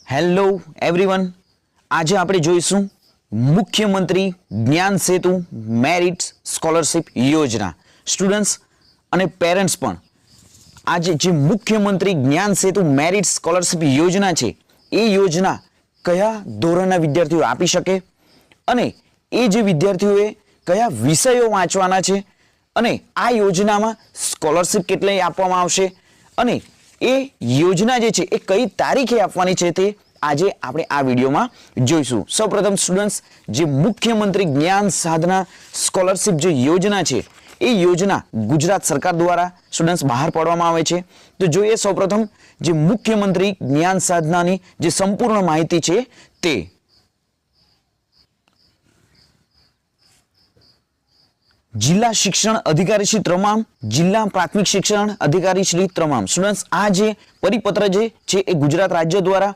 Hello everyone, આજે આપણે જોઈશું મુખ્યમંત્રી જ્ઞાન સેતુ મેરિટ સ્કોલરશિપ યોજના. સ્ટુડન્ટ્સ અને પેરેન્ટ્સ પણ આજે જે મુખ્યમંત્રી જ્ઞાન સેતુ મેરિટ સ્કોલરશિપ યોજના છે એ યોજના કયા ધોરણના વિદ્યાર્થીઓ આપી શકે અને એ જે વિદ્યાર્થીઓએ કયા વિષયો વાંચવાના છે અને આ યોજનામાં સ્કોલરશિપ કેટલી આપવામાં આવશે અને એ યોજના જે છે એ કઈ તારીખે આપવાની છે તે આજે આપણે આ વિડીયોમાં જોઈશું. સૌપ્રથમ સ્ટુડન્ટ્સ, જે મુખ્યમંત્રી જ્ઞાન સાધના સ્કોલરશિપ જે યોજના છે એ યોજના ગુજરાત સરકાર દ્વારા સ્ટુડન્ટ્સ બહાર પાડવામાં આવે છે. તો જોઈએ સૌપ્રથમ જે મુખ્યમંત્રી જ્ઞાન સાધનાની જે સંપૂર્ણ માહિતી છે તે. જિલ્લા શિક્ષણ અધિકારી શ્રી તમામ, જિલ્લા પ્રાથમિક શિક્ષણ અધિકારી શ્રી તમામ. સ્ટુડન્ટ્સ, આ જે પરિપત્ર છે એ ગુજરાત રાજ્ય દ્વારા